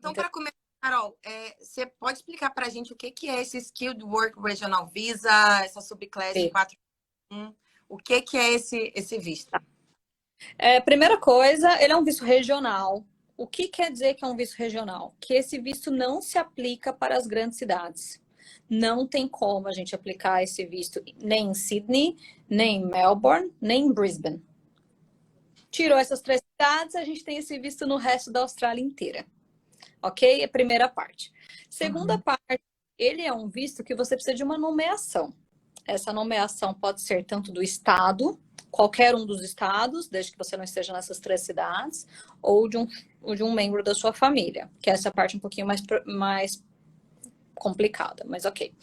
Então, para começar, Carol, você pode explicar para a gente o que é esse Skilled Work Regional Visa, essa subclasse 4.1? O que é esse visto? Primeira coisa, ele é um visto regional. O que quer dizer que é um visto regional? Que esse visto não se aplica para as grandes cidades. Não tem como a gente aplicar esse visto nem em Sydney, nem em Melbourne, nem em Brisbane. Tirou essas 3 cidades, a gente tem esse visto no resto da Austrália inteira. Ok? É a primeira parte. Segunda parte, ele é um visto que você precisa de uma nomeação. Essa nomeação pode ser tanto do estado, qualquer um dos estados, desde que você não esteja nessas 3 cidades, ou de um membro da sua família, que é essa parte um pouquinho mais complicada, mas ok.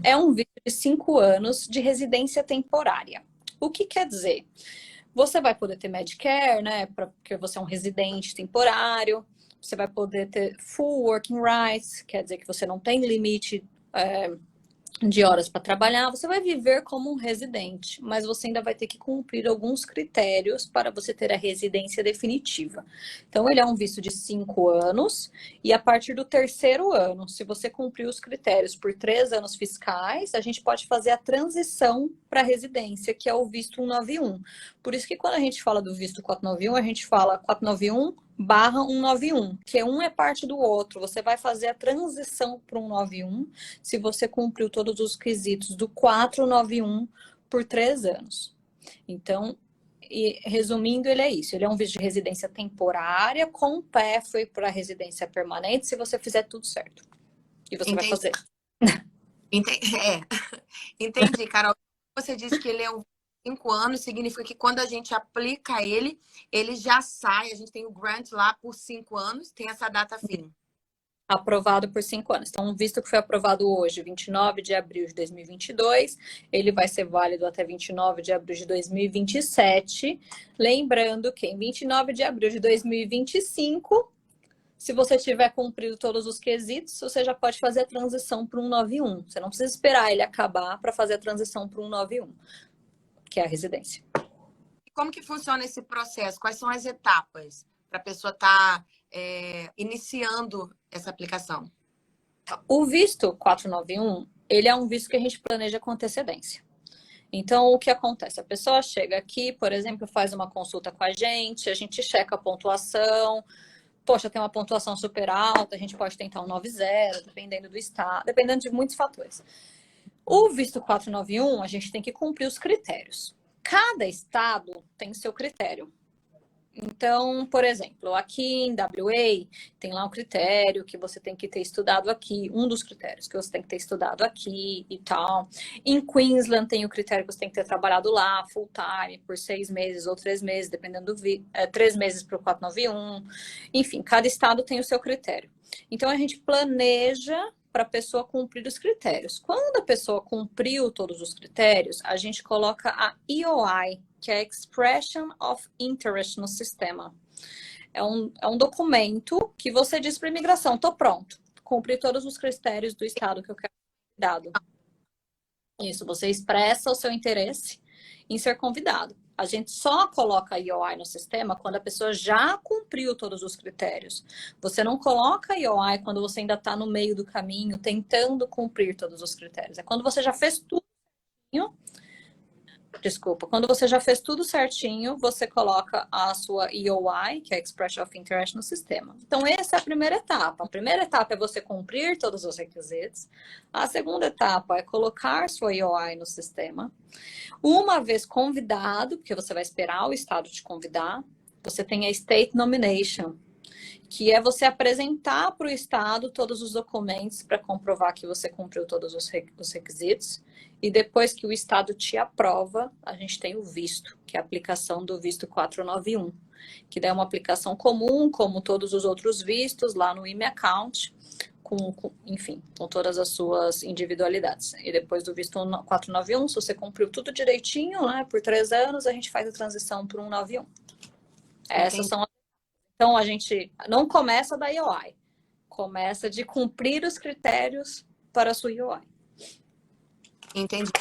É um visto de 5 anos de residência temporária. O que quer dizer? Você vai poder ter Medicare, né, porque você é um residente temporário. Você vai poder ter full working rights, quer dizer que você não tem limite de horas para trabalhar. Você vai viver como um residente, mas você ainda vai ter que cumprir alguns critérios para você ter a residência definitiva. Então, ele é um visto de 5 anos, e a partir do 3º ano, se você cumprir os critérios por 3 anos fiscais, a gente pode fazer a transição para a residência, que é o visto 191. Por isso que quando a gente fala do visto 491, a gente fala 491/191, que um é parte do outro. Você vai fazer a transição para o 191 se você cumpriu todos os quesitos do 491 por 3 anos. Então, resumindo, ele é isso. Ele é um visto de residência temporária com pathway para residência permanente, se você fizer tudo certo. E você vai fazer. Entendi, Carol. Você disse que ele é um 5 anos, significa que quando a gente aplica ele já sai. A gente tem o grant lá por 5 anos, tem essa data fim. Aprovado por 5 anos. Então, um visto que foi aprovado hoje, 29 de abril de 2022, ele vai ser válido até 29 de abril de 2027. Lembrando que em 29 de abril de 2025, se você tiver cumprido todos os quesitos, você já pode fazer a transição para o 191. Você não precisa esperar ele acabar para fazer a transição para o 191, que é a residência. E como que funciona esse processo? Quais são as etapas para a pessoa estar iniciando essa aplicação? O visto 491, ele é um visto que a gente planeja com antecedência. Então, o que acontece? A pessoa chega aqui, por exemplo, faz uma consulta com a gente checa a pontuação. Poxa, tem uma pontuação super alta, a gente pode tentar um 90, dependendo do estado, dependendo de muitos fatores. O visto 491, a gente tem que cumprir os critérios. Cada estado tem seu critério. Então, por exemplo, aqui em WA tem lá um critério que você tem que ter estudado aqui, um dos critérios que você tem que ter estudado aqui e tal. Em Queensland tem o critério que você tem que ter trabalhado lá full time por 6 meses ou 3 meses, dependendo do 3 meses para o 491. Enfim, cada estado tem o seu critério. Então a gente planeja para a pessoa cumprir os critérios. Quando a pessoa cumpriu todos os critérios, a gente coloca a EOI, que é Expression of Interest no sistema. É um documento que você diz para a imigração, estou pronto, cumpri todos os critérios do estado que eu quero ser convidado. Isso, você expressa o seu interesse em ser convidado. A gente só coloca a EOI no sistema quando a pessoa já cumpriu todos os critérios. Você não coloca a EOI quando você ainda está no meio do caminho, tentando cumprir todos os critérios. É quando você já fez tudo certinho. Desculpa, quando você já fez tudo certinho, você coloca a sua EOI, que é Expression of Interest, no sistema. Então, essa é a primeira etapa. A primeira etapa é você cumprir todos os requisitos. A segunda etapa é colocar sua EOI no sistema. Uma vez convidado, porque você vai esperar o estado te convidar, você tem a State Nomination, que é você apresentar para o estado todos os documentos para comprovar que você cumpriu todos os requisitos. E depois que o estado te aprova, a gente tem o visto, que é a aplicação do visto 491, que daí é uma aplicação comum, como todos os outros vistos, lá no IME Account, enfim, com todas as suas individualidades. E depois do visto 491, se você cumpriu tudo direitinho, né, por 3 anos, a gente faz a transição para o 191. Essas são as... Então, a gente não começa da EOI, começa de cumprir os critérios para a sua EOI. Entendi.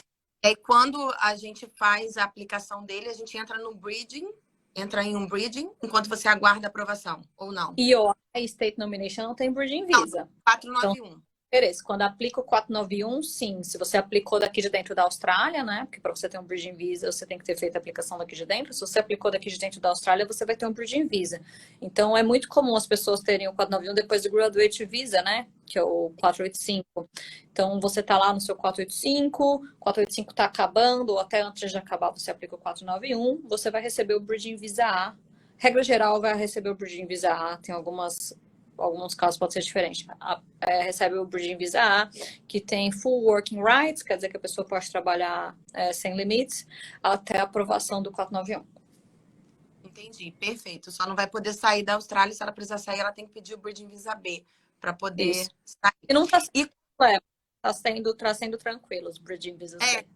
E aí, quando a gente faz a aplicação dele, a gente entra no bridging Entra em um bridging enquanto você aguarda a aprovação, ou não? EOI, State Nomination, não tem bridging visa. 491. Interesse. Quando aplica o 491, sim. Se você aplicou daqui de dentro da Austrália, né? Porque para você ter um Bridging Visa, você tem que ter feito a aplicação daqui de dentro. Se você aplicou daqui de dentro da Austrália, você vai ter um Bridging Visa. Então, é muito comum as pessoas terem o 491 depois do Graduate Visa, né? Que é o 485. Então, você tá lá no seu 485 tá acabando, ou até antes de acabar, você aplica o 491, você vai receber o Bridging Visa A. Regra geral, vai receber o Bridging Visa A. Tem alguns casos pode ser diferente. Recebe o Bridging Visa A, que tem full working rights, quer dizer que a pessoa pode trabalhar sem limites, até a aprovação do 491. Entendi, perfeito. Só não vai poder sair da Austrália. Se ela precisar sair, ela tem que pedir o Bridging Visa B para poder sair. E não está sendo problema, está sendo tranquilo os Bridging Visas B.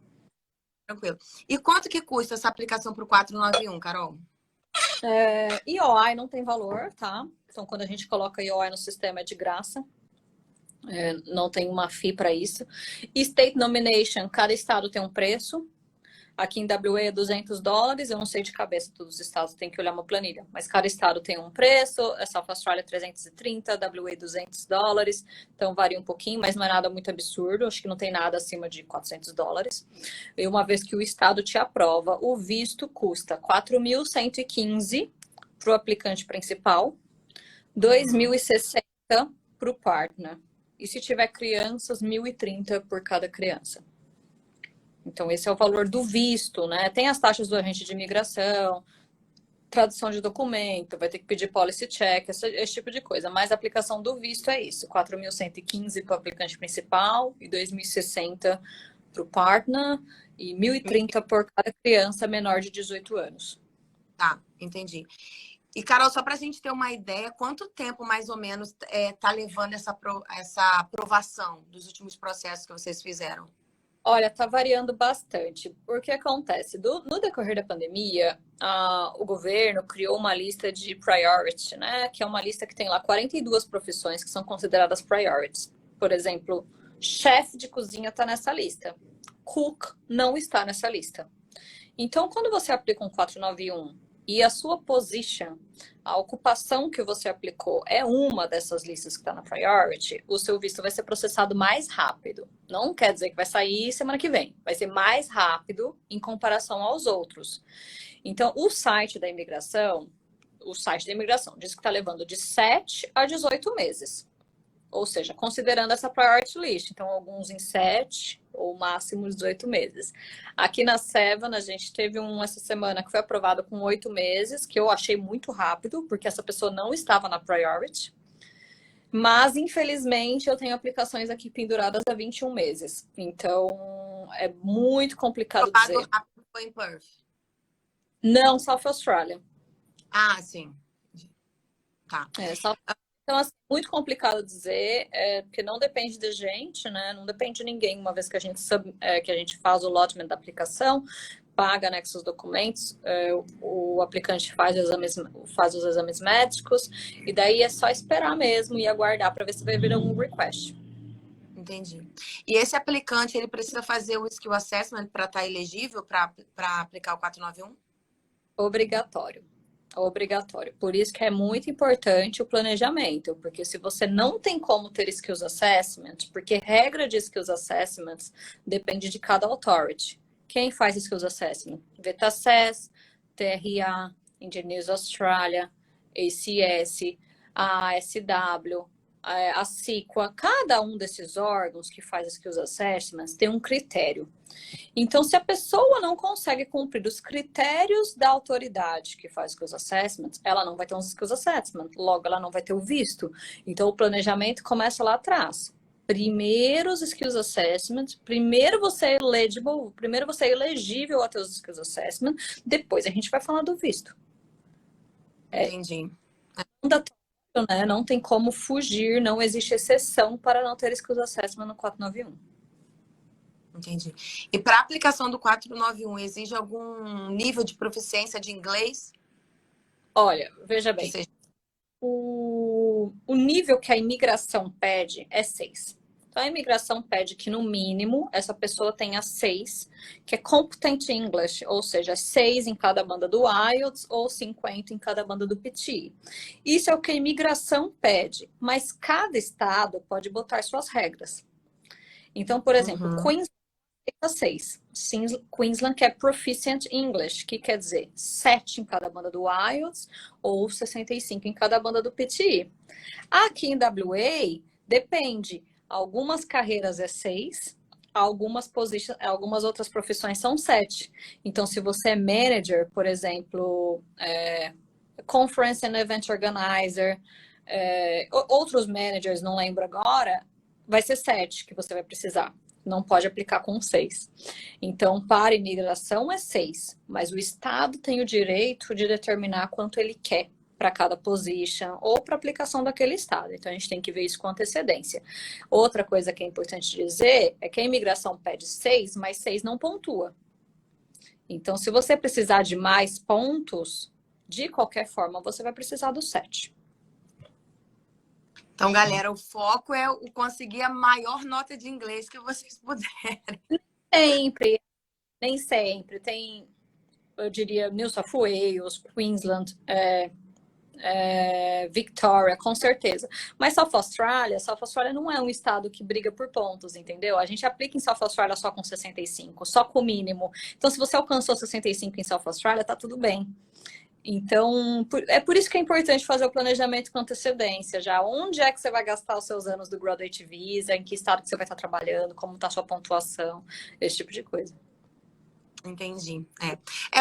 Tranquilo. E quanto que custa essa aplicação para o 491, Carol? EOI não tem valor, tá? Então, quando a gente coloca EOI no sistema, é de graça. Não tem uma fee para isso. State Nomination, cada estado tem um preço. Aqui em WA é $200. Eu não sei de cabeça, todos os estados tem que olhar uma planilha. Mas cada estado tem um preço. South Australia 330, WA $200. Então varia um pouquinho, mas não é nada muito absurdo. Acho que não tem nada acima de $400. E uma vez que o estado te aprova, o visto custa $4.115 para o aplicante principal, $2.060 para o partner. E se tiver crianças, $1.030 por cada criança. Então, esse é o valor do visto, né? Tem as taxas do agente de imigração, tradução de documento, vai ter que pedir policy check, esse tipo de coisa. Mas a aplicação do visto é isso, $4.115 para o aplicante principal e $2.060 para o partner e $1.030 por cada criança menor de 18 anos. Tá, entendi. E, Carol, só para a gente ter uma ideia, quanto tempo mais ou menos tá levando essa aprovação dos últimos processos que vocês fizeram? Olha, tá variando bastante. O que acontece? No decorrer da pandemia, o governo criou uma lista de priority, né? Que é uma lista que tem lá 42 profissões que são consideradas priorities. Por exemplo, chefe de cozinha está nessa lista. Cook não está nessa lista. Então, quando você aplica um 491 e a sua position, a ocupação que você aplicou é uma dessas listas que está na priority, o seu visto vai ser processado mais rápido. Não quer dizer que vai sair semana que vem. Vai ser mais rápido em comparação aos outros. Então, o site da imigração diz que está levando de 7 a 18 meses. Ou seja, considerando essa priority list. Então, alguns em 7 ou máximo 18 meses. Aqui na Seven, a gente teve essa semana que foi aprovado com 8 meses, que eu achei muito rápido, porque essa pessoa não estava na priority. Mas, infelizmente, eu tenho aplicações aqui penduradas há 21 meses. Então, é muito complicado dizer. Foi em Perth? Não, South Australia. Ah, sim. Tá. Então, assim, muito complicado dizer, porque não depende da gente, né? Não depende de ninguém, uma vez que a gente faz o lodgement da aplicação, paga, anexa os documentos, o aplicante faz os exames médicos, e daí é só esperar mesmo e aguardar para ver se vai vir algum request. Entendi. E esse aplicante, ele precisa fazer o skill assessment para estar elegível para aplicar o 491? Obrigatório. Por isso que é muito importante o planejamento, porque se você não tem como ter skills assessment, porque regra de skills assessments depende de cada authority. Quem faz skills assessment? VETASES, TRA, Engineers Australia, ACS, a ASW, a CIQA, cada um desses órgãos que faz skills assessments tem um critério. Então, se a pessoa não consegue cumprir os critérios da autoridade que faz skills assessments, ela não vai ter um skills assessment, logo ela não vai ter o visto. Então, o planejamento começa lá atrás. Primeiro os skills assessments, primeiro você é elegível a ter os skills assessments, depois a gente vai falar do visto. Entendi. Né? Não tem como fugir, não existe exceção para não ter skills assessment no 491. Entendi. E para a aplicação do 491, exige algum nível de proficiência de inglês? Olha, veja bem, o nível que a imigração pede é 6. Então, a imigração pede que, no mínimo, essa pessoa tenha 6, que é Competent English, ou seja, 6 em cada banda do IELTS ou 50 em cada banda do PTE. Isso é o que a imigração pede, mas cada estado pode botar suas regras. Então, por exemplo, Queensland é 6. Queensland quer Proficient English, que quer dizer 7 em cada banda do IELTS ou 65 em cada banda do PTE. Aqui em WA, depende. Algumas carreiras é 6, algumas outras profissões são 7. Então, se você é manager, por exemplo, Conference and Event Organizer, outros managers, não lembro agora, vai ser 7 que você vai precisar. Não pode aplicar com 6. Então, para imigração é 6, mas o Estado tem o direito de determinar quanto ele quer para cada position ou para aplicação daquele estado. Então, a gente tem que ver isso com antecedência. Outra coisa que é importante dizer é que a imigração pede 6, mas 6 não pontua. Então, se você precisar de mais pontos, de qualquer forma, você vai precisar do 7. Então, galera, o foco é o conseguir a maior nota de inglês que vocês puderem. Sempre, nem sempre. Tem, eu diria, New South Wales, Queensland, Victoria, com certeza. Mas South Australia não é um estado que briga por pontos, entendeu? A gente aplica em South Australia só com 65, só com o mínimo. Então, se você alcançou 65 em South Australia, tá tudo bem. Então, é por isso que é importante fazer o planejamento com antecedência já. Onde é que você vai gastar os seus anos do Graduate Visa, em que estado que você vai estar trabalhando, como está a sua pontuação, esse tipo de coisa. Entendi.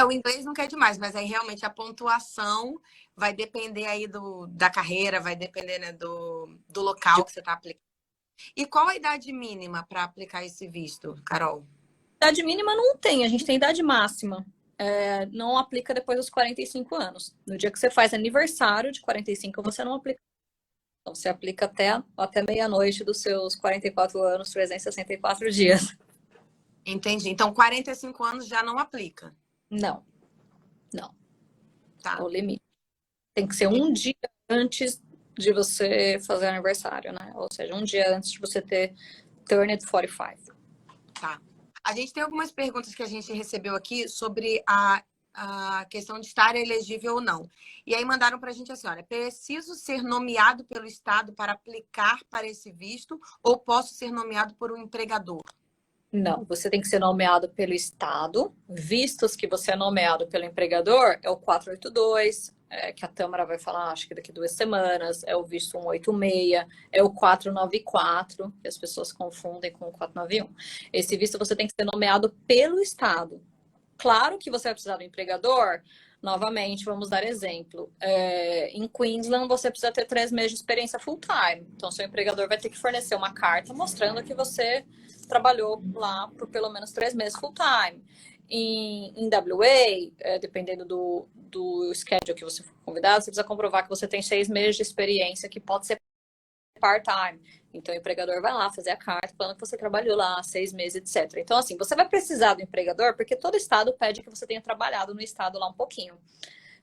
O inglês não quer demais, mas aí realmente a pontuação vai depender aí da carreira, vai depender, né, do local que você está aplicando. E qual a idade mínima para aplicar esse visto, Carol? Idade mínima não tem, a gente tem idade máxima. Não aplica depois dos 45 anos. No dia que você faz aniversário de 45, você não aplica. Então, você aplica até meia-noite dos seus 44 anos, 364 dias. Entendi. Então, 45 anos já não aplica? Não. Tá. É o limite. Tem que ser um dia antes de você fazer aniversário, né? Ou seja, um dia antes de você ter turned 45. Tá. A gente tem algumas perguntas que a gente recebeu aqui sobre a questão de estar elegível ou não. E aí mandaram para a gente assim, olha, preciso ser nomeado pelo Estado para aplicar para esse visto ou posso ser nomeado por um empregador? Não, você tem que ser nomeado pelo Estado. Vistos que você é nomeado pelo empregador, é o 482, que a Tâmara vai falar, acho que daqui 2 semanas, é o visto 186, é o 494, que as pessoas confundem com o 491. Esse visto você tem que ser nomeado pelo Estado. Claro que você vai precisar do empregador. Novamente, vamos dar exemplo. Em Queensland, você precisa ter 3 meses de experiência full-time. Então, seu empregador vai ter que fornecer uma carta mostrando que você trabalhou lá por pelo menos 3 meses full-time. Em WA, dependendo do schedule que você for convidado, você precisa comprovar que você tem 6 meses de experiência, que pode ser part-time. Então, o empregador vai lá fazer a carta falando que você trabalhou lá 6 meses, etc. Então, assim, você vai precisar do empregador porque todo estado pede que você tenha trabalhado no estado lá um pouquinho.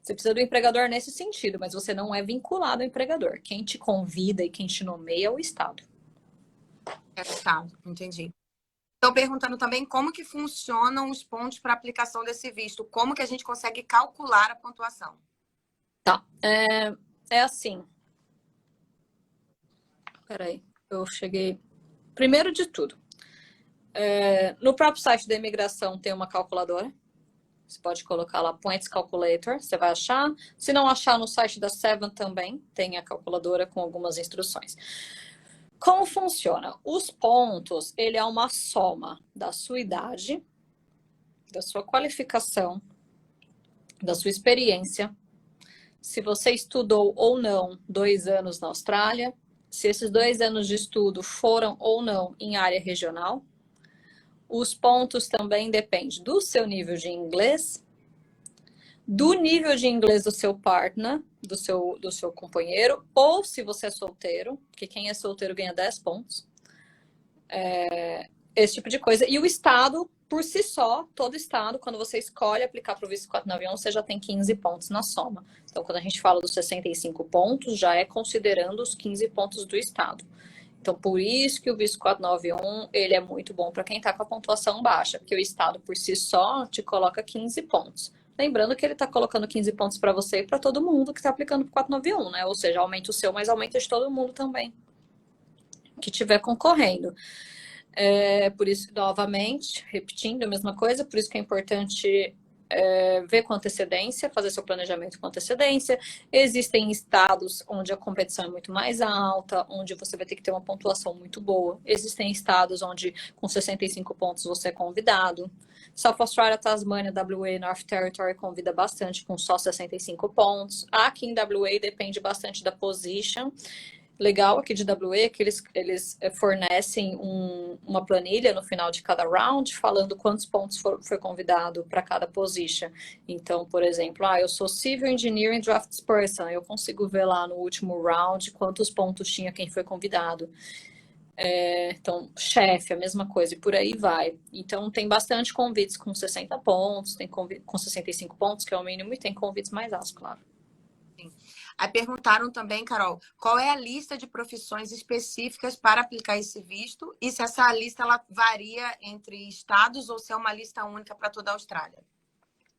Você precisa do empregador nesse sentido, mas você não é vinculado ao empregador. Quem te convida e quem te nomeia é o estado. É o estado, entendi. Estou perguntando também como que funcionam os pontos para aplicação desse visto. Como que a gente consegue calcular a pontuação? Tá. É assim. Peraí, eu cheguei. Primeiro de tudo, no próprio site da imigração tem uma calculadora. Você pode colocar lá Points Calculator, você vai achar. Se não achar, no site da Seven também tem a calculadora com algumas instruções. Como funciona? Os pontos, ele é uma soma da sua idade, da sua qualificação, da sua experiência, se você estudou ou não 2 anos na Austrália, se esses 2 anos de estudo foram ou não em área regional. Os pontos também dependem do seu nível de inglês, do nível de inglês do seu partner, do seu companheiro, ou se você é solteiro, porque quem é solteiro ganha 10 pontos. Esse tipo de coisa. E o estado, por si só, todo estado, quando você escolhe aplicar para o visto 491, você já tem 15 pontos na soma. Então, quando a gente fala dos 65 pontos, já é considerando os 15 pontos do estado. Então, por isso que o visto 491, ele é muito bom para quem está com a pontuação baixa, porque o Estado, por si só, te coloca 15 pontos. Lembrando que ele está colocando 15 pontos para você e para todo mundo que está aplicando para o 491, né? Ou seja, aumenta o seu, mas aumenta de todo mundo também que estiver concorrendo. Por isso, novamente, repetindo a mesma coisa, por isso que é importante ver com antecedência, fazer seu planejamento com antecedência. Existem estados onde a competição é muito mais alta, onde você vai ter que ter uma pontuação muito boa. Existem estados onde com 65 pontos você é convidado. South Australia, Tasmania, WA, North Territory convida bastante com só 65 pontos. Aqui em WA depende bastante da position. Legal aqui de WA é que eles fornecem uma planilha no final de cada round, falando quantos pontos foi convidado para cada position. Então, por exemplo, eu sou Civil Engineering Draftsperson, eu consigo ver lá no último round quantos pontos tinha quem foi convidado. Então, chefe, a mesma coisa, e por aí vai. Então, tem bastante convites com 60 pontos, tem convites com 65 pontos, que é o mínimo, e tem convites mais altos, claro. Sim. Aí perguntaram também, Carol, qual é a lista de profissões específicas para aplicar esse visto e se essa lista ela varia entre estados ou se é uma lista única para toda a Austrália?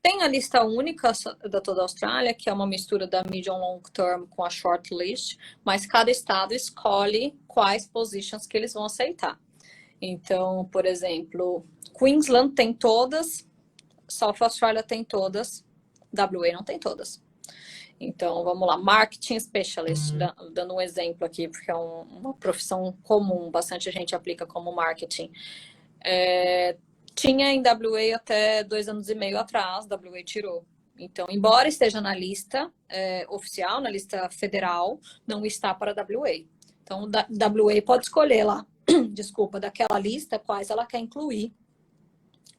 Tem a lista única da toda a Austrália, que é uma mistura da medium long term com a short list, mas cada estado escolhe quais positions que eles vão aceitar. Então, por exemplo, Queensland tem todas, South Australia tem todas, WA não tem todas. Então, vamos lá, Marketing Specialist, dando um exemplo aqui, porque é uma profissão comum, bastante gente aplica como marketing. Tinha em WA até 2 anos e meio atrás, WA tirou. Então, embora esteja na lista oficial, na lista federal, não está para WA. Então, WA pode escolher lá, desculpa, daquela lista, quais ela quer incluir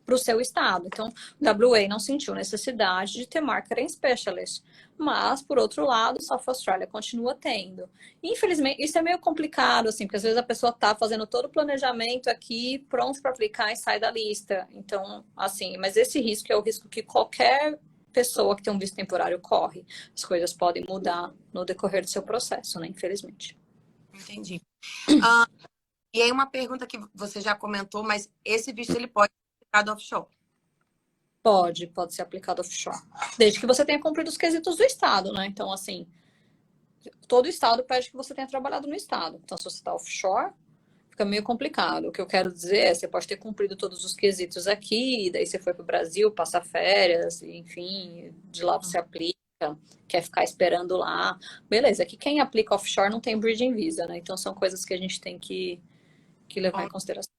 para o seu estado. Então, WA não sentiu necessidade de ter Marketing Specialist, mas, por outro lado, South Australia continua tendo. Infelizmente, isso é meio complicado, assim, porque às vezes a pessoa está fazendo todo o planejamento aqui, pronto para aplicar e sai da lista. Então, assim, mas esse risco é o risco que qualquer pessoa que tem um visto temporário corre. As coisas podem mudar no decorrer do seu processo, né? Infelizmente. Entendi. E aí uma pergunta que você já comentou, mas esse visto ele pode ser aplicado offshore? Pode ser aplicado offshore. Desde que você tenha cumprido os quesitos do estado, né? Então, assim, todo estado pede que você tenha trabalhado no estado. Então, se você está offshore, fica meio complicado. O que eu quero dizer é, você pode ter cumprido todos os quesitos aqui, daí você foi para o Brasil, passar férias, enfim, de lá você aplica, quer ficar esperando lá. Beleza, aqui quem aplica offshore não tem bridging visa, né? Então, são coisas que a gente tem que levar em consideração.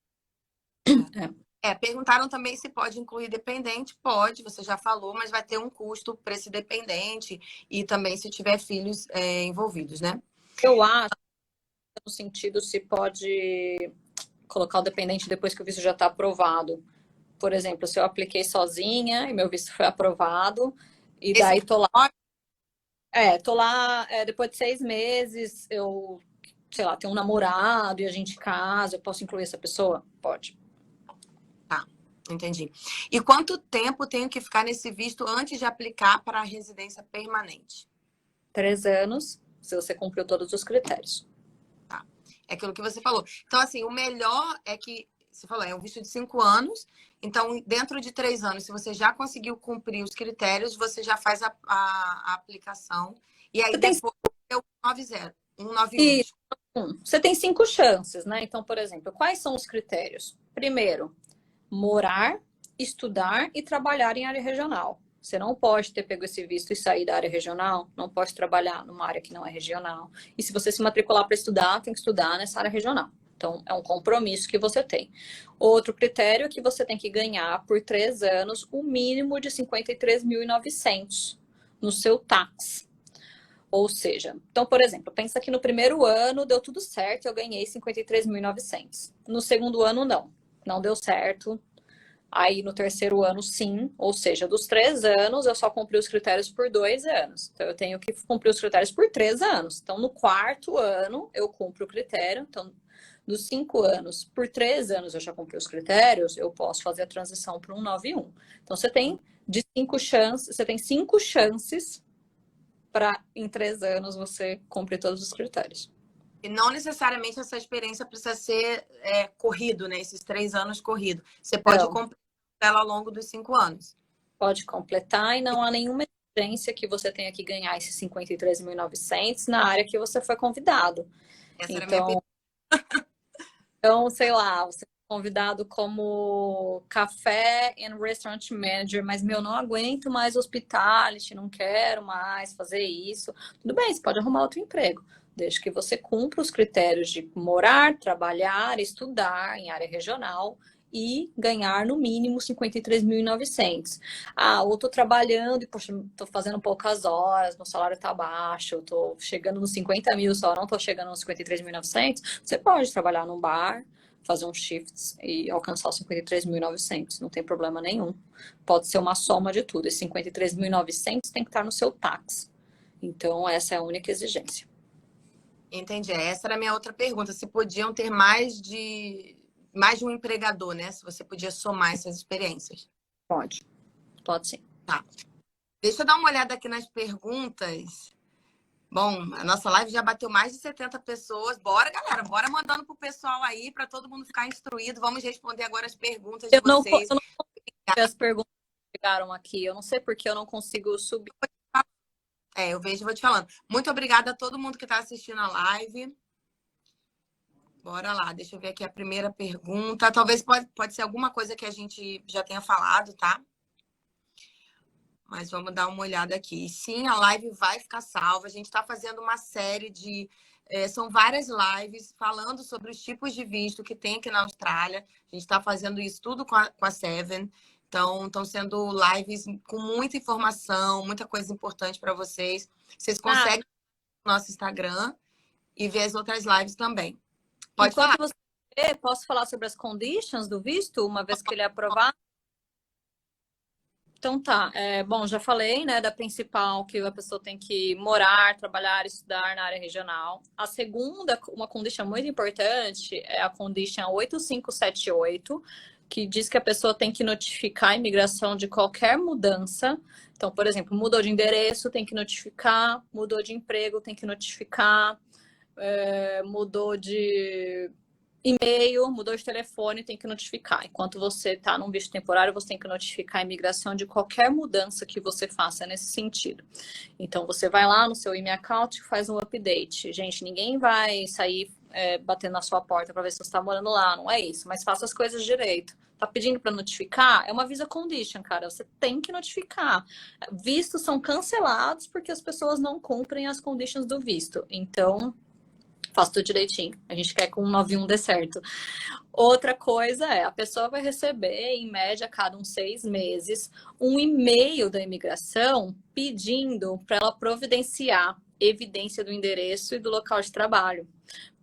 Perguntaram também se pode incluir dependente. Pode, você já falou, mas vai ter um custo para esse dependente e também se tiver filhos envolvidos, né? Eu acho, no sentido, se pode colocar o dependente depois que o visto já está aprovado. Por exemplo, se eu apliquei sozinha e meu visto foi aprovado, e daí tô lá. Tô lá, depois de 6 meses, eu, sei lá, tenho um namorado e a gente casa, eu posso incluir essa pessoa? Pode. Entendi. E quanto tempo tenho que ficar nesse visto antes de aplicar para a residência permanente? 3 anos, se você cumpriu todos os critérios. Tá. É aquilo que você falou. Então, assim, o melhor é que, você falou, é um visto de 5 anos. Então, dentro de 3 anos, se você já conseguiu cumprir os critérios, você já faz a aplicação. E aí, depois, é o 90, 191. Você tem 5 chances, né? Então, por exemplo, quais são os critérios? Primeiro, morar, estudar e trabalhar em área regional. Você não pode ter pego esse visto e sair da área regional, não pode trabalhar numa área que não é regional. E se você se matricular para estudar, tem que estudar nessa área regional. Então, é um compromisso que você tem. Outro critério é que você tem que ganhar por 3 anos o mínimo de 53.900 no seu tax. Ou seja, então, por exemplo, pensa que no primeiro ano deu tudo certo e eu ganhei 53.900. No segundo ano, não deu certo. Aí no terceiro ano, sim. Ou seja, dos 3 anos, eu só cumpri os critérios por 2 anos. Então, eu tenho que cumprir os critérios por 3 anos. Então, no 4º ano, eu cumpro o critério. Então, dos 5 anos, por 3 anos eu já cumpri os critérios, eu posso fazer a transição para um 191. Então, você tem 5 chances para, em 3 anos, você cumprir todos os critérios. E não necessariamente essa experiência precisa ser corrido, né? Esses 3 anos corrido. Você pode Então, completar ela ao longo dos 5 anos. pode completar e não há nenhuma exigência que você tenha que ganhar esses 53.900 na área que você foi convidado. Essa era a minha Então, pergunta. sei lá, você foi convidado como café and restaurant manager, mas meu, não aguento mais hospitality, não quero mais fazer isso. Tudo bem, você pode arrumar outro emprego, desde que você cumpra os critérios de morar, trabalhar, estudar em área regional e ganhar no mínimo 53.900. Ah, ou tô trabalhando e, poxa, tô fazendo poucas horas, meu salário tá baixo, eu tô chegando nos 50 mil só, não tô chegando nos 53.900. Você pode trabalhar num bar, fazer um shift e alcançar os 53.900, não tem problema nenhum. Pode ser uma soma de tudo. Esses 53.900 tem que estar no seu tax. Então, essa é a única exigência. Entendi. Essa era a minha outra pergunta. Se podiam ter mais de um empregador, né? Se você podia somar essas experiências. Pode sim. Tá. Deixa eu dar uma olhada aqui nas perguntas. Bom, a nossa live já bateu mais de 70 pessoas. Bora, galera, bora mandando pro pessoal aí para todo mundo ficar instruído. Vamos responder agora as perguntas de vocês. Eu não consigo ver as perguntas que chegaram aqui. Eu não sei porque eu não consigo subir. Eu vejo e vou te falando. Muito obrigada a todo mundo que está assistindo a live. Bora lá, deixa eu ver aqui a primeira pergunta. Talvez pode ser alguma coisa que a gente já tenha falado, tá? Mas vamos dar uma olhada aqui. Sim, a live vai ficar salva. A gente está fazendo uma série de. São várias lives falando sobre os tipos de visto que tem aqui na Austrália. A gente está fazendo isso tudo com a Seven. Então, estão sendo lives com muita informação, muita coisa importante para vocês. Vocês conseguem no nosso Instagram e ver as outras lives também. Pode Enquanto falar. você vê, posso falar sobre as conditions do visto, uma vez que ele é aprovado? Então tá, bom, já falei, né, da principal, que a pessoa tem que morar, trabalhar, estudar na área regional. A segunda, uma condition muito importante, é a condition 8578, que diz que a pessoa tem que notificar a imigração de qualquer mudança. Então, por exemplo, mudou de endereço, tem que notificar, mudou de emprego, tem que notificar, mudou de e-mail, mudou de telefone, tem que notificar. Enquanto você está num visto temporário, você tem que notificar a imigração de qualquer mudança que você faça nesse sentido. Então, você vai lá no seu e-mail account e faz um update. Gente, ninguém vai sair batendo na sua porta para ver se você está morando lá, não é isso. Mas faça as coisas direito. Tá pedindo para notificar? É uma visa condition, cara. Você tem que notificar. Vistos são cancelados porque as pessoas não cumprem as conditions do visto. Então, faço tudo direitinho. A gente quer que o 91 dê certo. Outra coisa a pessoa vai receber, em média, a cada uns 6 meses, um e-mail da imigração pedindo para ela providenciar evidência do endereço e do local de trabalho.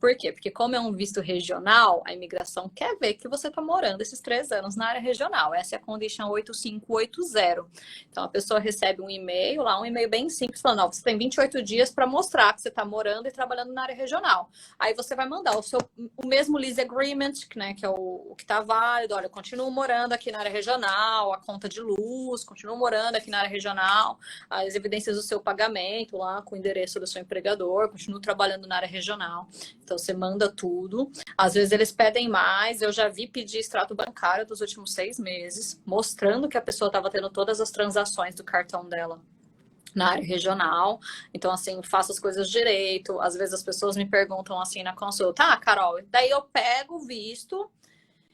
Por quê? Porque como é um visto regional, a imigração quer ver que você está morando esses 3 anos na área regional. Essa é a condition 8580. Então, a pessoa recebe um e-mail, lá um e-mail bem simples, falando, ó, você tem 28 dias para mostrar que você está morando e trabalhando na área regional. Aí você vai mandar o mesmo lease agreement, né, que é o que está válido. Olha, eu continuo morando aqui na área regional, a conta de luz, continuo morando aqui na área regional, as evidências do seu pagamento lá com o endereço do seu empregador, continuo trabalhando na área regional. Então, você manda tudo. Às vezes, eles pedem mais. Eu já vi pedir extrato bancário dos últimos 6 meses, mostrando que a pessoa estava tendo todas as transações do cartão dela na área regional. Então, assim, faço as coisas direito. Às vezes, as pessoas me perguntam assim na consulta, Carol, daí eu pego o visto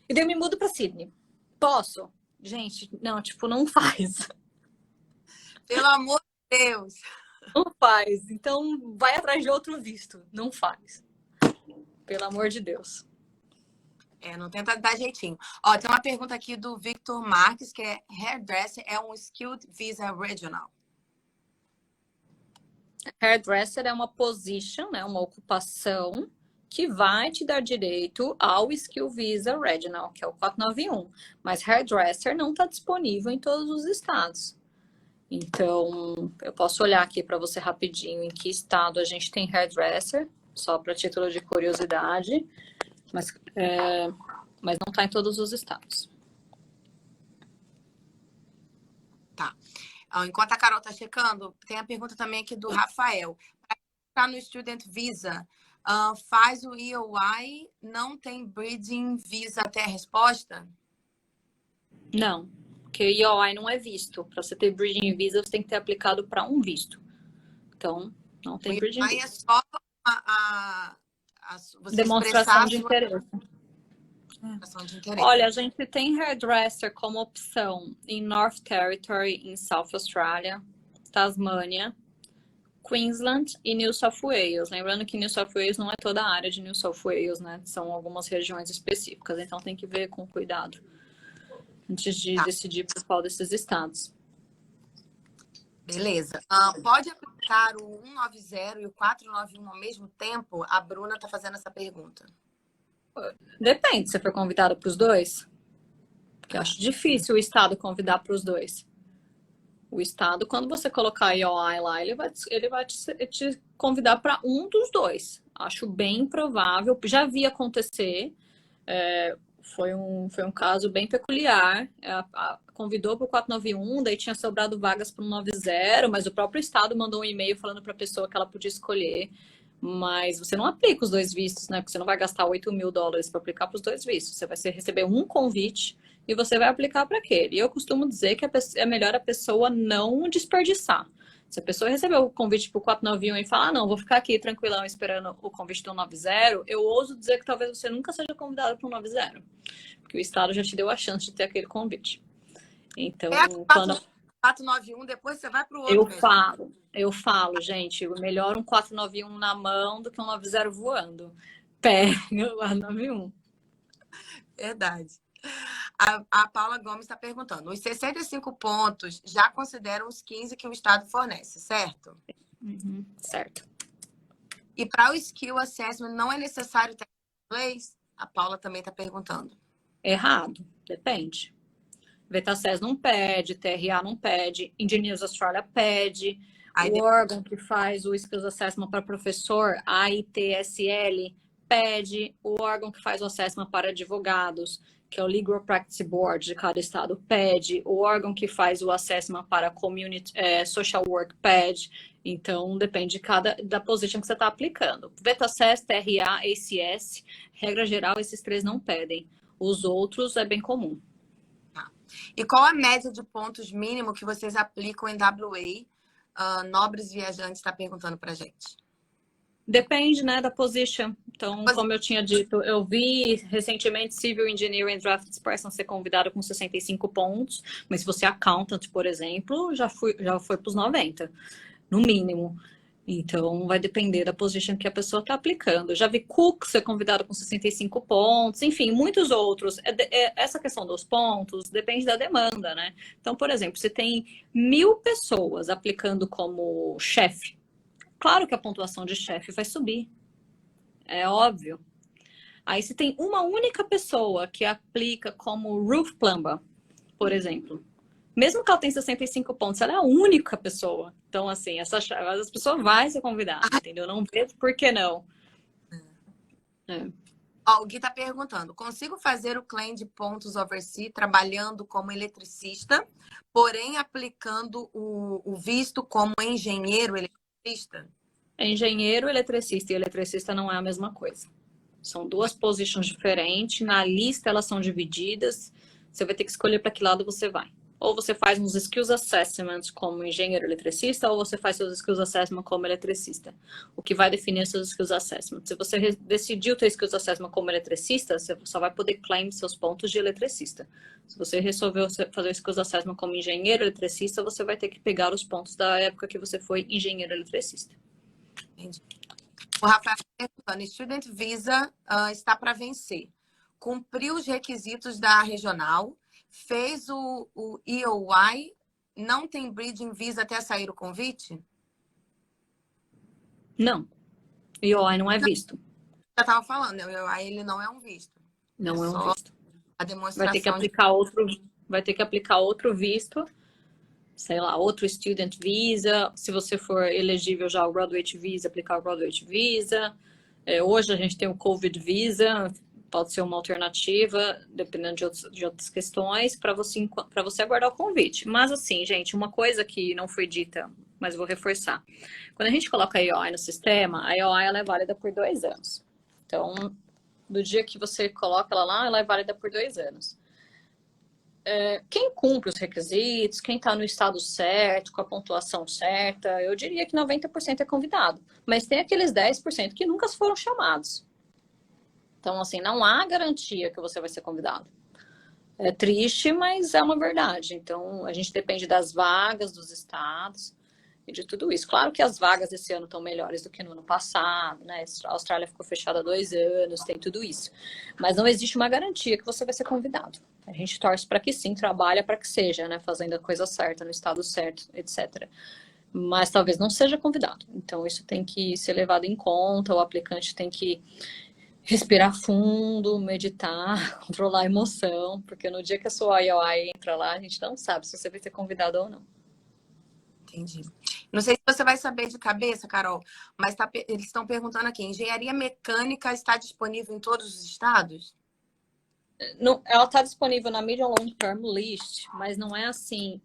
e daí eu me mudo para Sydney. Posso? Gente, não, tipo, não faz. Pelo amor de Deus. Não faz. Então, vai atrás de outro visto. Não faz. Pelo amor de Deus. Não tenta dar jeitinho. Ó, tem uma pergunta aqui do Victor Marques, que é hairdresser é um skilled visa regional? Hairdresser é uma position, né, uma ocupação que vai te dar direito ao Skill Visa Regional, que é o 491. Mas hairdresser não está disponível em todos os estados. Então, eu posso olhar aqui para você rapidinho em que estado a gente tem hairdresser, só para título de curiosidade, mas não está em todos os estados. Tá. Enquanto a Carol está checando, tem a pergunta também aqui do Rafael. Para estar no Student Visa, Faz o EOI, não tem Bridging Visa até a resposta? Não, porque o EOI não é visto. Para você ter Bridging Visa, você tem que ter aplicado para um visto. Então, não tem O Bridging EOI é Visa. só você expressar Demonstração a de sua interesse. demonstração de interesse. Olha, a gente tem hairdresser como opção em North Territory, em South Australia, Tasmânia, Queensland e New South Wales. Lembrando que New South Wales não é toda a área de New South Wales, né? São algumas regiões específicas, então tem que ver com cuidado antes de decidir por qual desses estados. Beleza. Pode aplicar o 190 e o 491 ao mesmo tempo? A Bruna está fazendo essa pergunta. Depende, se for convidado para os dois. Porque eu acho difícil o estado convidar para os dois. O estado, quando você colocar IOI lá, ele vai te convidar para um dos dois. Acho bem provável. Já vi acontecer. Foi um caso bem peculiar. Convidou para o 491, daí tinha sobrado vagas para o 90, mas o próprio estado mandou um e-mail falando para a pessoa que ela podia escolher. Mas você não aplica os dois vistos, né? Porque você não vai gastar $8.000 para aplicar para os dois vistos. Você vai receber um convite e você vai aplicar para aquele. E eu costumo dizer que é melhor a pessoa não desperdiçar. Se a pessoa recebeu o convite para o 491 e falar, não, vou ficar aqui tranquilão esperando o convite do 90, eu ouso dizer que talvez você nunca seja convidado para o 90. Porque o Estado já te deu a chance de ter aquele convite. Então, quando 491, depois você vai para o outro. Eu falo, gente, melhor um 491 na mão do que um 90 voando. Pega o 491. Verdade. A Paula Gomes está perguntando: os 65 pontos já consideram os 15 que o Estado fornece, certo? Certo. E para o Skill Assessment não é necessário ter inglês? A Paula também está perguntando. Errado, depende. VetaSES não pede, TRA não pede, Engineers Australia pede, o órgão que faz o Skills Assessment para professor, a ITSL, pede, o órgão que faz o assessment para advogados, que é o Legal Practice Board de cada estado, pede, o órgão que faz o assessment para Community Social Work pede. Então, depende da position que você está aplicando. VetaSES, TRA, ACS, regra geral, esses três não pedem. Os outros é bem comum. E qual a média de pontos mínimo que vocês aplicam em WA? Nobres Viajantes está perguntando para a gente. Depende, né, da position. Então, como eu tinha dito, eu vi recentemente Civil Engineering Drafts Person ser convidado com 65 pontos, mas se você é accountant, por exemplo, já foi para os 90, no mínimo. Então, vai depender da position que a pessoa está aplicando. Eu já vi Cook ser convidado com 65 pontos, enfim, muitos outros. Essa questão dos pontos depende da demanda, né? Então, por exemplo, se tem 1.000 pessoas aplicando como chefe, claro que a pontuação de chefe vai subir. É óbvio. Aí, se tem uma única pessoa que aplica como roof plumber, por exemplo, mesmo que ela tenha 65 pontos, ela é a única pessoa. Então, assim, essa pessoa vai ser convidada, entendeu? Não vejo por que não. O Gui está perguntando: consigo fazer o claim de pontos overseas trabalhando como eletricista, porém aplicando o visto como engenheiro eletricista? Engenheiro, eletricista e eletricista não é a mesma coisa. São duas positions diferentes. Na lista elas são divididas. Você vai ter que escolher para que lado você vai. Ou você faz uns skills assessments como engenheiro eletricista, ou você faz seus skills assessment como eletricista. O que vai definir seus skills assessments? Se você decidiu ter skills assessment como eletricista, você só vai poder claim seus pontos de eletricista. Se você resolveu fazer o skills assessment como engenheiro eletricista, você vai ter que pegar os pontos da época que você foi engenheiro eletricista. Entendi. O Rafael perguntando: Student Visa está para vencer. Cumpriu os requisitos da regional, fez o EOI, não tem Bridging Visa até sair o convite? Não. EOI não é visto. Já estava falando, né? O EOI ele não é um visto. Não é um visto. A demonstração vai ter que aplicar outro visto, sei lá, outro Student Visa. Se você for elegível já ao Graduate Visa, aplicar o Graduate Visa. Hoje a gente tem o Covid Visa, pode ser uma alternativa, dependendo de outras questões, para você aguardar o convite. Mas assim, gente, uma coisa que não foi dita mas vou reforçar. Quando a gente coloca a EOI no sistema, a EOI ela é válida por 2 anos. Então, do dia que você coloca ela lá, ela é válida por 2 anos. Quem cumpre os requisitos, quem está no estado certo, com a pontuação certa, eu diria que 90% é convidado. Mas tem aqueles 10% que nunca foram chamados. Então, assim, não há garantia que você vai ser convidado. É triste, mas é uma verdade. Então, a gente depende das vagas, dos estados e de tudo isso. Claro que as vagas esse ano estão melhores do que no ano passado, né? A Austrália ficou fechada há 2 anos, tem tudo isso. Mas não existe uma garantia que você vai ser convidado. A gente torce para que sim, trabalha para que seja, né? Fazendo a coisa certa, no estado certo, etc. Mas talvez não seja convidado. Então, isso tem que ser levado em conta, o aplicante tem que respirar fundo, meditar, controlar a emoção, porque no dia que a sua IOI entra lá, a gente não sabe se você vai ser convidado ou não. Entendi. Não sei se você vai saber de cabeça, Carol, mas eles estão perguntando aqui: engenharia mecânica está disponível em todos os estados? Ela está disponível na Medium Long Term List, mas não é assim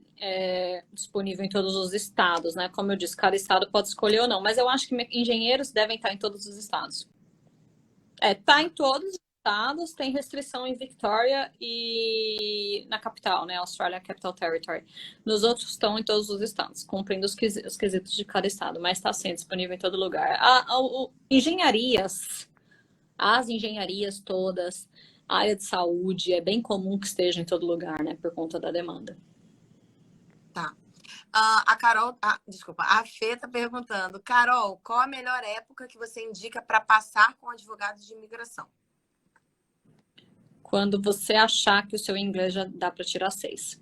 disponível em todos os estados, né? Como eu disse, cada estado pode escolher ou não, mas eu acho que engenheiros devem estar em todos os estados. Tá em todos os estados, tem restrição em Victoria e na capital, né? Australia Capital Territory. Nos outros estão em todos os estados, cumprindo os quesitos de cada estado, mas está sendo disponível em todo lugar. As engenharias todas, a área de saúde, é bem comum que esteja em todo lugar, né? Por conta da demanda. Tá. A Carol, desculpa, a Fê tá perguntando: Carol, qual a melhor época que você indica para passar com advogados de imigração? Quando você achar que o seu inglês já dá para tirar 6.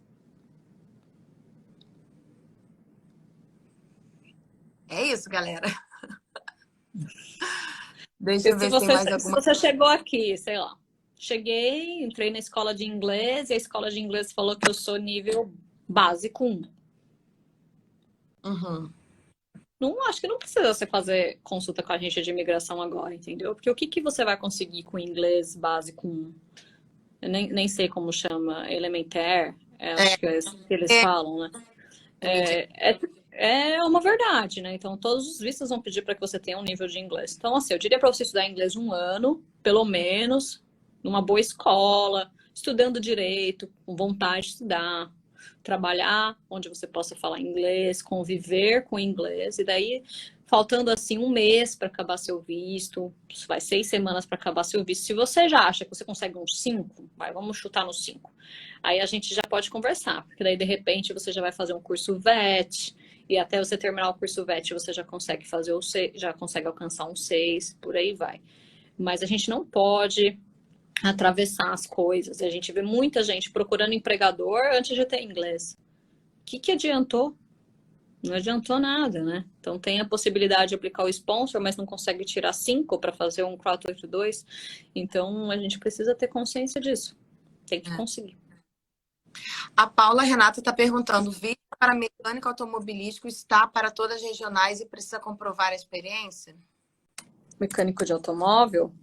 É isso, galera. Deixa eu ver se tem mais alguma. Se você chegou aqui, sei lá, cheguei, entrei na escola de inglês e a escola de inglês falou que eu sou nível básico 1. Uhum. Não, acho que não precisa você fazer consulta com a agência de imigração agora, entendeu? Porque o que você vai conseguir com inglês básico 1? Eu nem sei como chama, elementar, acho que é isso que eles falam, né? É uma verdade, né? Então, todos os vistos vão pedir para que você tenha um nível de inglês. Então, assim, eu diria para você estudar inglês 1 ano, pelo menos, numa boa escola, estudando direito, com vontade de estudar, trabalhar onde você possa falar inglês, conviver com inglês, e daí, faltando assim 1 mês para acabar seu visto, vai 6 semanas para acabar seu visto. Se você já acha que você consegue uns 5, vamos chutar nos 5. Aí a gente já pode conversar, porque daí de repente você já vai fazer um curso VET, e até você terminar o curso VET você já consegue fazer o 6, já consegue alcançar um 6, por aí vai. Mas a gente não pode atravessar as coisas. A gente vê muita gente procurando empregador antes de ter inglês. O que adiantou? Não adiantou nada, né? Então tem a possibilidade de aplicar o sponsor, mas não consegue tirar 5 para fazer um 482. Então a gente precisa ter consciência disso. Tem que conseguir. A Paula Renata está perguntando: visto para mecânico automobilístico está para todas as regionais e precisa comprovar a experiência? Mecânico de automóvel?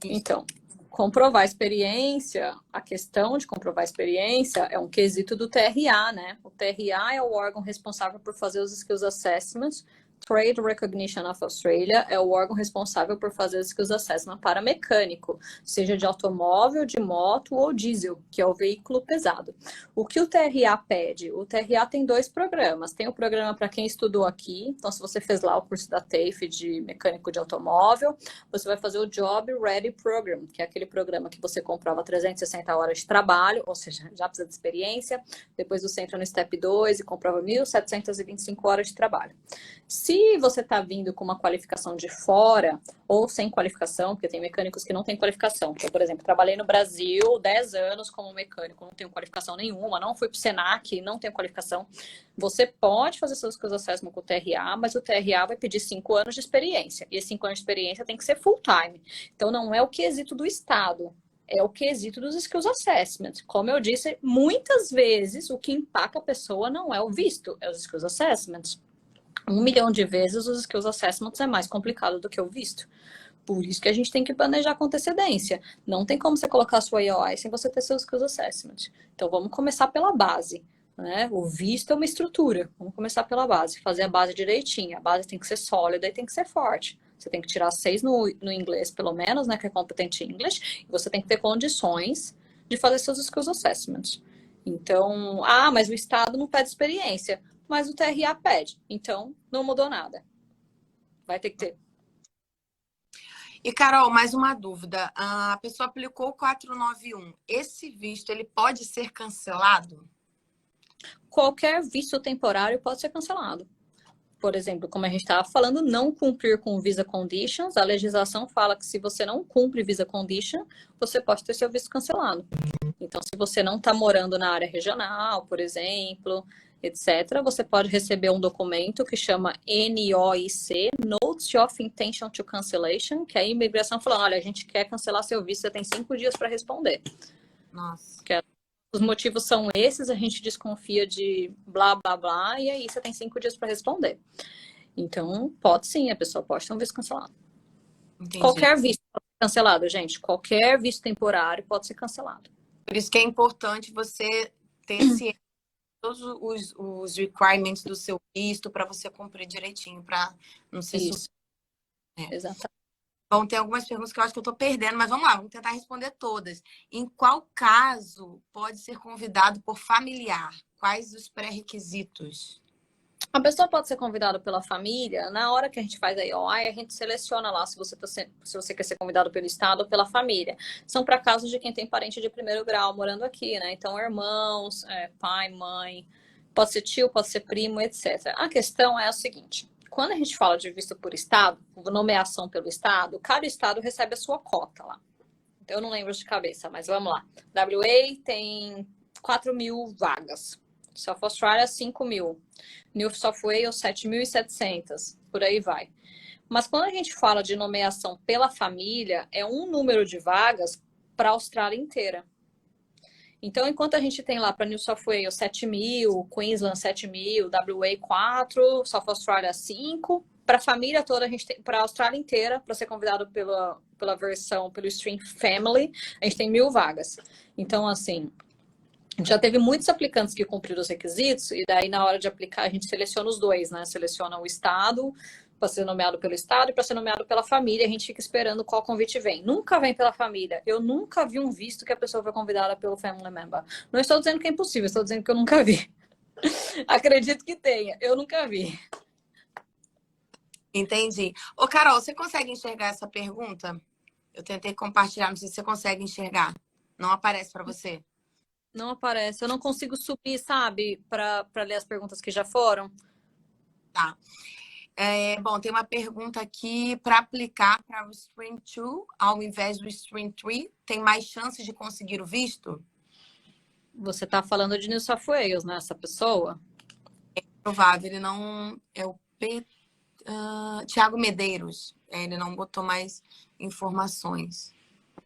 Isso. Então, comprovar a experiência, a questão de comprovar a experiência é um quesito do TRA, né? O TRA é o órgão responsável por fazer os Skills Assessments. Trade Recognition of Australia é o órgão responsável por fazer os Skills Assessment para mecânico, seja de automóvel, de moto ou diesel, que é o veículo pesado. O que o TRA pede? O TRA tem 2 programas. Tem o programa para quem estudou aqui, então se você fez lá o curso da TAFE de mecânico de automóvel, você vai fazer o Job Ready Program, que é aquele programa que você comprova 360 horas de trabalho, ou seja, já precisa de experiência, depois você entra no Step 2 e comprova 1.725 horas de trabalho. Se você está vindo com uma qualificação de fora ou sem qualificação, porque tem mecânicos que não têm qualificação. Eu, por exemplo, trabalhei no Brasil 10 anos como mecânico, não tenho qualificação nenhuma, não fui para o Senac, não tenho qualificação. Você pode fazer seus Skills Assessment com o TRA, mas o TRA vai pedir 5 anos de experiência. E esses 5 anos de experiência tem que ser full time. Então, não é o quesito do Estado, é o quesito dos Skills Assessment. Como eu disse, muitas vezes o que empaca a pessoa não é o visto, é os Skills Assessments. 1 milhão de vezes os Skills Assessments é mais complicado do que o visto. Por isso que a gente tem que planejar com antecedência. Não tem como você colocar a sua IOI sem você ter seus Skills Assessment. Então, vamos começar pela base. né? O visto é uma estrutura. Vamos começar pela base, fazer a base direitinho. A base tem que ser sólida e tem que ser forte. Você tem que tirar 6 no inglês, pelo menos, né? Que é competente em inglês. E você tem que ter condições de fazer seus skills assessments. Então, mas o Estado não pede experiência. Mas o TRA pede. Então, não mudou nada. Vai ter que ter. E, Carol, mais uma dúvida. A pessoa aplicou o 491. Esse visto, ele pode ser cancelado? Qualquer visto temporário pode ser cancelado. Por exemplo, como a gente estava falando, não cumprir com visa conditions, a legislação fala que se você não cumpre visa condition, você pode ter seu visto cancelado. Então, se você não está morando na área regional, por exemplo, etc., você pode receber um documento que chama NOIC, Notice of Intention to Cancellation, que é a imigração falando, olha, a gente quer cancelar seu visto, você tem 5 dias para responder. Nossa. Os motivos são esses, a gente desconfia de blá, blá, blá, e aí você tem 5 dias para responder. Então, pode sim, a pessoa pode ter um visto cancelado. Entendi. Qualquer visto pode ser cancelado, gente. Qualquer visto temporário pode ser cancelado. Por isso que é importante você ter ciência de todos os requirements do seu visto para você cumprir direitinho, para não ser Isso. Exatamente. Bom, tem algumas perguntas que eu acho que eu estou perdendo, mas vamos lá, vamos tentar responder todas. Em qual caso pode ser convidado por familiar? Quais os pré-requisitos? A pessoa pode ser convidada pela família. Na hora que a gente faz a IOI, a gente seleciona lá se você quer ser convidado pelo Estado ou pela família. São para casos de quem tem parente de primeiro grau morando aqui, né? Então, irmãos, pai, mãe, pode ser tio, pode ser primo, etc. A questão é o seguinte: quando a gente fala de visto por Estado, nomeação pelo Estado, cada Estado recebe a sua cota lá. Eu não lembro de cabeça, mas vamos lá. WA tem 4.000 vagas. South Australia, 5.000. New South Wales, 7.700. Por aí vai. Mas quando a gente fala de nomeação pela família, é um número de vagas para a Austrália inteira. Então, enquanto a gente tem lá para New South Wales 7.000, Queensland 7.000, WA 4, South Australia 5, para a família toda, a gente tem, para a Austrália inteira, para ser convidado pela versão, pelo Stream Family, a gente tem 1.000 vagas. Então, assim, já teve muitos aplicantes que cumpriram os requisitos, e daí na hora de aplicar a gente seleciona os dois, né? Seleciona o estado, para ser nomeado pelo estado e para ser nomeado pela família, a gente fica esperando qual convite vem. Nunca vem pela família. Eu nunca vi um visto que a pessoa foi convidada pelo family member. Não estou dizendo que é impossível, estou dizendo que eu nunca vi. Acredito que tenha, eu nunca vi. Entendi. Ô, Carol, você consegue enxergar essa pergunta? Eu tentei compartilhar, não sei se você consegue enxergar. Não aparece para você? Não aparece. Eu não consigo subir, sabe, para ler as perguntas que já foram. Tá. Bom, tem uma pergunta aqui para aplicar para o Stream 2 ao invés do Stream 3. Tem mais chances de conseguir o visto? Você está falando de New South Wales, né? Essa pessoa? Provável, ele não... É o Tiago Medeiros. Ele não botou mais informações.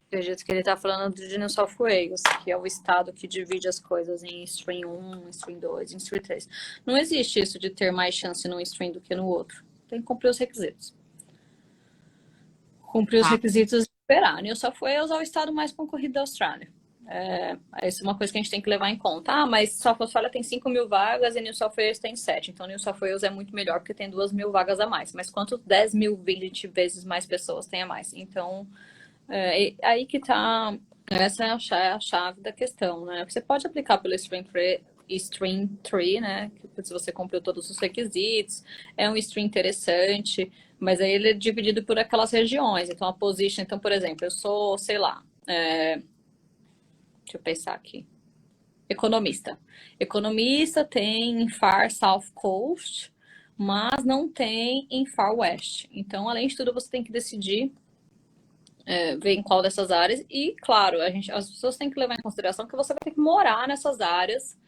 Acredito que ele está falando de New South Wales, que é o estado que divide as coisas em Stream 1, Stream 2, Stream 3. Não existe isso de ter mais chance num Stream do que no outro. Tem que cumprir os requisitos. Cumprir os requisitos e esperar. New South Wales é o estado mais concorrido da Austrália. Isso é uma coisa que a gente tem que levar em conta. Mas South Australia tem 5.000 vagas e New South Wales tem 7. Então, New South Wales é muito melhor porque tem 2.000 vagas a mais. Mas quanto 10.000, 20 vezes mais pessoas tem a mais? Então... aí que tá, essa é a chave da questão, né? Você pode aplicar pelo Stream 3, né? Se você cumpriu todos os requisitos, é um stream interessante, mas aí ele é dividido por aquelas regiões. Então, a position, então, por exemplo, eu sou, sei lá, deixa eu pensar aqui. Economista. Economista tem em Far South Coast, mas não tem em Far West. Então, além de tudo, você tem que decidir ver em qual dessas áreas. E, claro, as pessoas têm que levar em consideração que você vai ter que morar nessas áreas,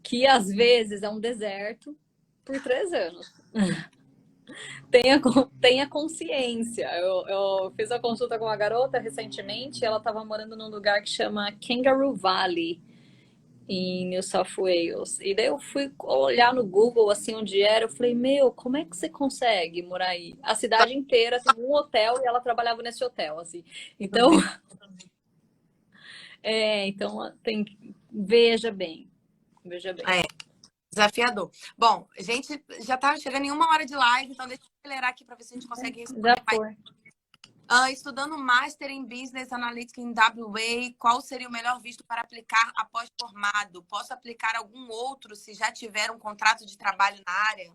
que às vezes é um deserto, por 3 anos. Tenha consciência. Eu fiz a consulta com uma garota recentemente, ela estava morando num lugar que chama Kangaroo Valley, em New South Wales. E daí eu fui olhar no Google, assim, onde era. Eu falei, meu, como é que você consegue morar aí? A cidade inteira tem um hotel e ela trabalhava nesse hotel, assim. Então, então veja bem. Veja bem. É, desafiador. Bom, gente, já tá chegando em 1 hora de live, então deixa eu acelerar aqui para ver se a gente consegue responder Já foi. estudando Master em Business Analytics em WA, qual seria o melhor visto para aplicar após formado? Posso aplicar algum outro se já tiver um contrato de trabalho na área?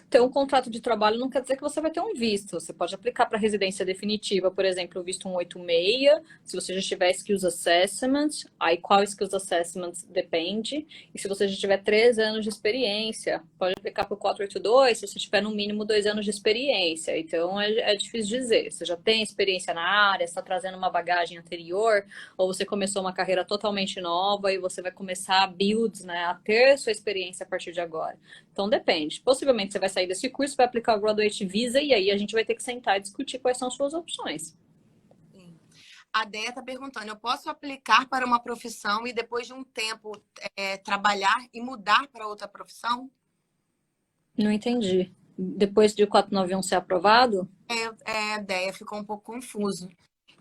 Ter um contrato de trabalho não quer dizer que você vai ter um visto. Você pode aplicar para residência definitiva, por exemplo, o visto 186, se você já tiver Skills Assessment, aí qual Skills Assessment depende. E se você já tiver 3 anos de experiência, pode aplicar para o 482, se você tiver no mínimo 2 anos de experiência. Então, é difícil dizer. Você já tem experiência na área, está trazendo uma bagagem anterior, ou você começou uma carreira totalmente nova e você vai começar a build, né, a ter sua experiência a partir de agora. Então, depende. Possivelmente, você vai sair desse curso, vai aplicar o Graduate Visa e aí a gente vai ter que sentar e discutir quais são as suas opções. Sim. A Déia está perguntando, eu posso aplicar para uma profissão e depois de um tempo trabalhar e mudar para outra profissão? Não entendi. Depois de 491 ser aprovado? Déia, ficou um pouco confuso.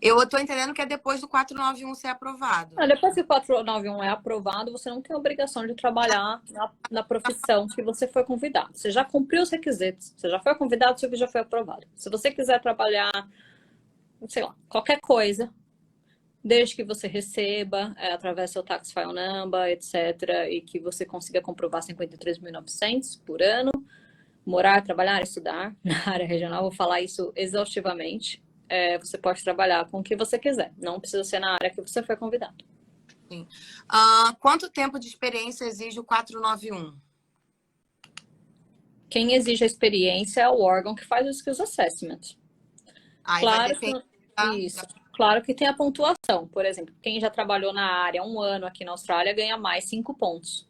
Eu estou entendendo que é depois do 491 ser aprovado. Depois que o 491 é aprovado, você não tem a obrigação de trabalhar na profissão que você foi convidado. Você já cumpriu os requisitos, você já foi convidado, seu visto já foi aprovado. Se você quiser trabalhar, sei lá, qualquer coisa, desde que você receba, através do seu tax file number, etc., e que você consiga comprovar 53.900 por ano, morar, trabalhar, estudar na área regional, vou falar isso exaustivamente. Você pode trabalhar com o que você quiser, não precisa ser na área que você foi convidado. Sim. Quanto tempo de experiência exige o 491? Quem exige a experiência é o órgão que faz o Skills Assessment. Aí vai Claro depender. isso. Claro que tem a pontuação. Por exemplo, quem já trabalhou na área 1 ano aqui na Austrália ganha mais 5 pontos.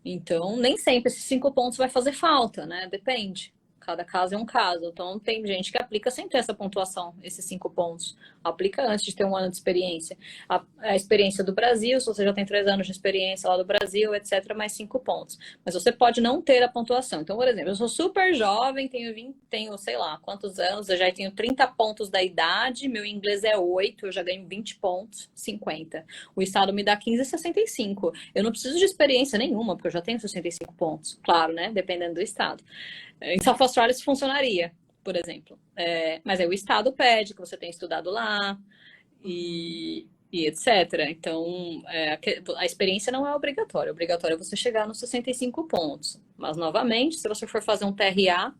Então, nem sempre esses 5 pontos vai fazer falta, né? Depende. Cada caso é um caso. Então, tem gente que aplica sem ter essa pontuação, esses 5 pontos. Aplica antes de ter 1 ano de experiência. A experiência do Brasil, se você já tem 3 anos de experiência lá do Brasil, etc., mais 5 pontos. Mas você pode não ter a pontuação. Então, por exemplo, eu sou super jovem, tenho sei lá, quantos anos, eu já tenho 30 pontos da idade, meu inglês é 8, eu já ganho 20 pontos, 50. O Estado me dá 15,65. Eu não preciso de experiência nenhuma, porque eu já tenho 65 pontos. Claro, né? Dependendo do Estado. Em South Australia isso funcionaria, por exemplo. Mas aí o Estado pede que você tenha estudado lá e etc. Então, a experiência não é obrigatória. Obrigatório é você chegar nos 65 pontos. Mas, novamente, se você for fazer um TRA,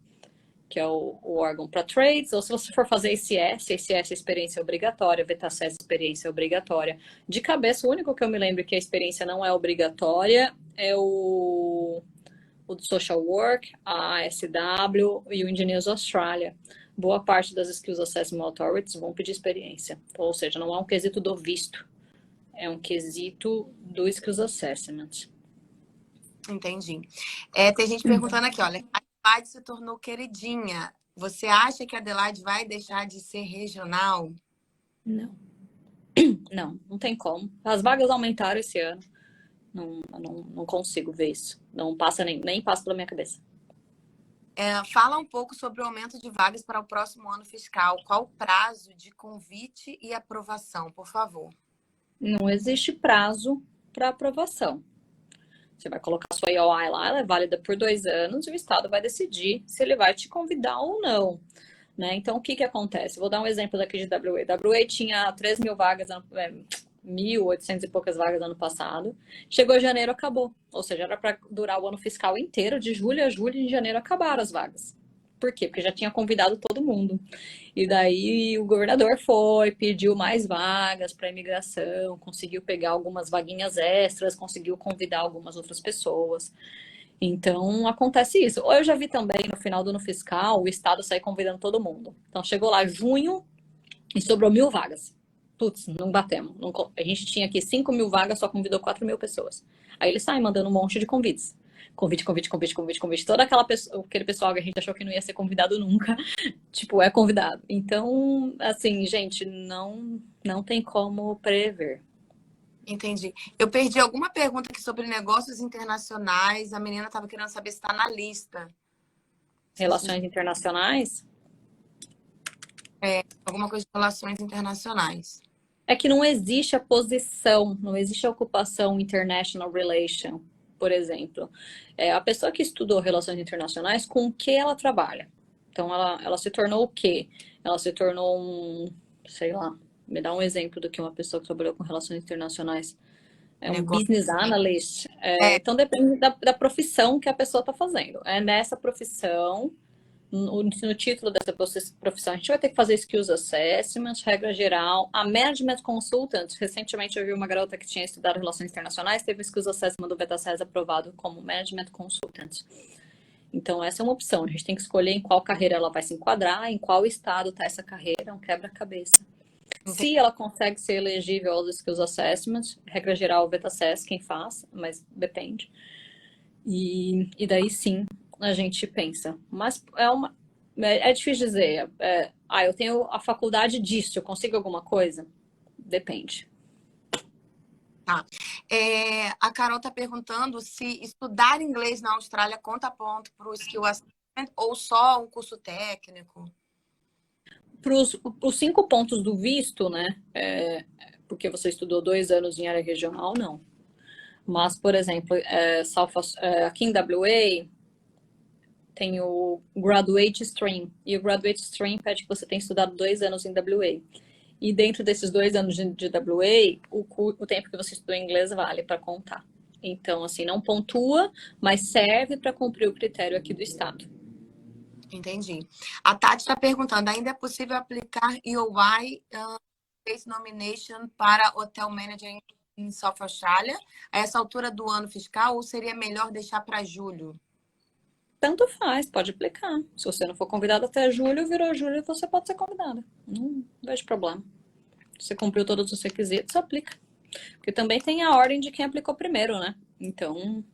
que é o órgão para trades, ou se você for fazer ACS, a experiência é obrigatória, VTACES, experiência é obrigatória. De cabeça, o único que eu me lembro que a experiência não é obrigatória é o do Social Work, a ASW e o Engineers Australia. Boa parte das Skills Assessment Authorities vão pedir experiência. Ou seja, não é um quesito do visto, é um quesito do Skills Assessment. Entendi. Tem gente perguntando aqui, olha, a Adelaide se tornou queridinha. Você acha que a Adelaide vai deixar de ser regional? Não. Não tem como. As vagas aumentaram esse ano. Não consigo ver isso. Não passa nem passa pela minha cabeça. Fala um pouco sobre o aumento de vagas para o próximo ano fiscal. Qual o prazo de convite e aprovação, por favor? Não existe prazo para aprovação. Você vai colocar a sua IOI lá, ela é válida por 2 anos e o Estado vai decidir se ele vai te convidar ou não. Né? Então, o que acontece? Vou dar um exemplo daqui de WA. WA tinha 3.000 vagas, 1.800 e poucas vagas ano passado. Chegou janeiro, acabou. Ou seja, era para durar o ano fiscal inteiro, de julho a julho, e em janeiro acabaram as vagas. Por quê? Porque já tinha convidado todo mundo. E daí o governador foi, pediu mais vagas para imigração, conseguiu pegar algumas vaguinhas extras, conseguiu convidar algumas outras pessoas. Então, acontece isso. Ou eu já vi também, no final do ano fiscal, o Estado sair convidando todo mundo. Então, chegou lá junho e sobrou 1.000 vagas. Putz, não batemos. A gente tinha aqui 5.000 vagas, só convidou 4.000 pessoas. Aí eles saem mandando um monte de convites. Convite. Todo aquele pessoal que a gente achou que não ia ser convidado nunca, tipo, é convidado. Então, assim, gente, não tem como prever. Entendi. Eu perdi alguma pergunta aqui sobre negócios internacionais. A menina estava querendo saber se está na lista. Relações internacionais? Alguma coisa de relações internacionais. É que não existe a posição, não existe a ocupação international relation, por exemplo. A pessoa que estudou relações internacionais, com o que ela trabalha? Então, ela se tornou o quê? Ela se tornou sei lá, me dá um exemplo do que uma pessoa que trabalhou com relações internacionais é um Negócio. business analyst. É, Então, depende da profissão que a pessoa está fazendo. É nessa profissão, no título dessa profissão, a gente vai ter que fazer skills assessment, regra geral. A management consultant, recentemente eu vi uma garota que tinha estudado relações internacionais, teve o skills assessment do VetaSES aprovado como management consultant. Então, essa é uma opção. A gente tem que escolher em qual carreira ela vai se enquadrar, em qual estado está essa carreira, é um quebra-cabeça. Se ela consegue ser elegível aos skills assessments, regra geral, o VetaSES quem faz, mas depende. E daí sim, a gente pensa. Mas é difícil dizer. Eu tenho a faculdade disso, eu consigo alguma coisa? Depende. Tá. A Carol está perguntando se estudar inglês na Austrália conta ponto para o Skill Assessment ou só um curso técnico? Para os 5 pontos do visto, né? Porque você estudou 2 anos em área regional, não. Mas, por exemplo, aqui em WA tem o Graduate Stream. E o Graduate Stream pede que você tenha estudado 2 anos em WA. E dentro desses 2 anos de WA, o tempo que você estudou inglês vale para contar. Então, assim, não pontua, mas serve para cumprir o critério aqui do estado. Entendi. A Tati está perguntando, ainda é possível aplicar EOI Face Nomination para Hotel Manager em South Australia a essa altura do ano fiscal ou seria melhor deixar para julho? Tanto faz, pode aplicar. Se você não for convidado até julho, virou julho, você pode ser convidada. Não vejo problema. Você cumpriu todos os requisitos, aplica. Porque também tem a ordem de quem aplicou primeiro, né? Então,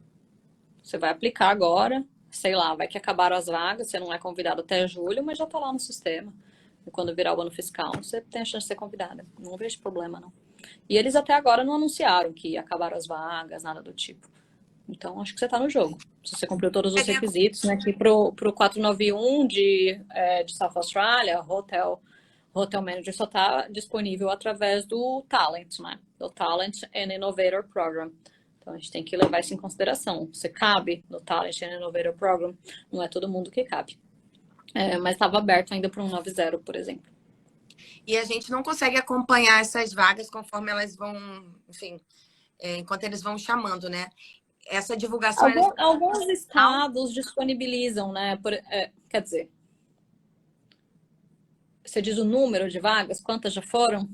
você vai aplicar agora, sei lá, vai que acabaram as vagas, você não é convidado até julho, mas já tá lá no sistema. E quando virar o ano fiscal, você tem a chance de ser convidada. Não vejo problema, não. E eles até agora não anunciaram que acabaram as vagas, nada do tipo. Então, acho que você tá no jogo. Se você cumpriu todos os requisitos, né? Aqui pro 491 de South Australia, Hotel Manager só está disponível através do Talent, né? Do Talent and Innovator Program. Então, a gente tem que levar isso em consideração. Você cabe no Talent and Innovator Program, não é todo mundo que cabe. Mas estava aberto ainda para um 90, por exemplo. E a gente não consegue acompanhar essas vagas conforme elas vão, enfim, enquanto eles vão chamando, né? Essa divulgação... Alguns estados disponibilizam, né? Quer dizer, você diz o número de vagas, quantas já foram?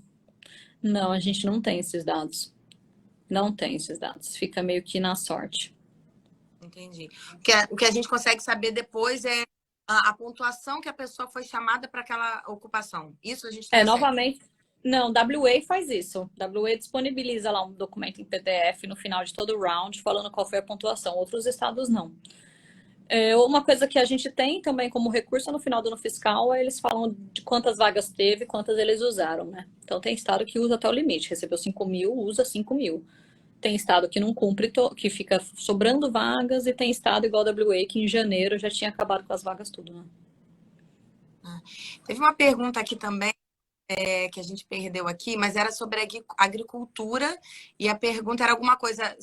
Não, a gente não tem esses dados. Não tem esses dados. Fica meio que na sorte. Entendi. O que a gente consegue saber depois é a pontuação que a pessoa foi chamada para aquela ocupação. Isso a gente consegue. Novamente, não, WA faz isso. WA disponibiliza lá um documento em PDF no final de todo o round, falando qual foi a pontuação. Outros estados não. Uma coisa que a gente tem também como recurso no final do ano fiscal eles falam de quantas vagas teve, quantas eles usaram, né? Então tem estado que usa até o limite, recebeu 5.000, usa 5.000. Tem estado que não cumpre, que fica sobrando vagas, e tem estado igual a WA que em janeiro já tinha acabado com as vagas tudo, né? Teve uma pergunta aqui também, que a gente perdeu aqui, mas era sobre agricultura, e a pergunta era alguma coisa,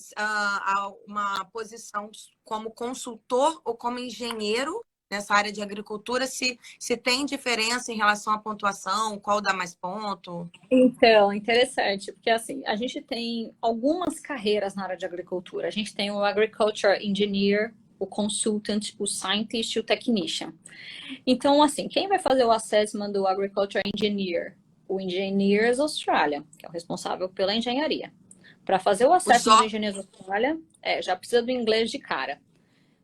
uma posição como consultor ou como engenheiro nessa área de agricultura, se tem diferença em relação à pontuação, qual dá mais ponto? Então, interessante, porque assim, a gente tem algumas carreiras na área de agricultura. A gente tem o Agriculture Engineer, o Consultant, o Scientist e o Technician. Então, assim, quem vai fazer o assessment do Agriculture Engineer? O Engineers Australia, que é o responsável pela engenharia. Para fazer o assessment do Engineers Australia, já precisa do inglês de cara.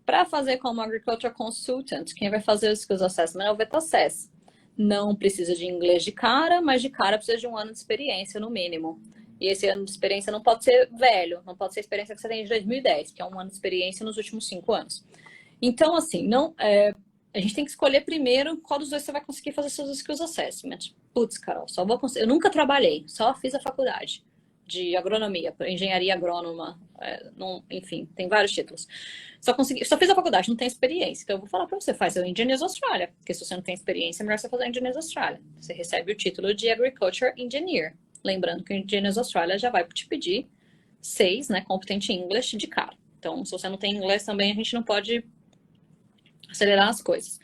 Para fazer como Agriculture Consultant, quem vai fazer o Skills Assessment é o VetaSES. Não precisa de inglês de cara, mas de cara precisa de 1 ano de experiência, no mínimo. E esse ano de experiência não pode ser velho, não pode ser a experiência que você tem de 2010, que é 1 ano de experiência nos últimos 5 anos. Então, assim, a gente tem que escolher primeiro qual dos dois você vai conseguir fazer seus Skills Assessment. Putz, Carol, eu nunca trabalhei, só fiz a faculdade de agronomia, engenharia agrônoma, enfim, tem vários títulos. Só fiz a faculdade, não tem experiência. Então eu vou falar para você, faz o Engineers Australia, porque se você não tem experiência, é melhor você fazer o Engineers Australia. Você recebe o título de Agriculture Engineer. Lembrando que o Engineers Australia já vai te pedir 6, né, Competent English de cara. Então, se você não tem inglês também, a gente não pode acelerar as coisas.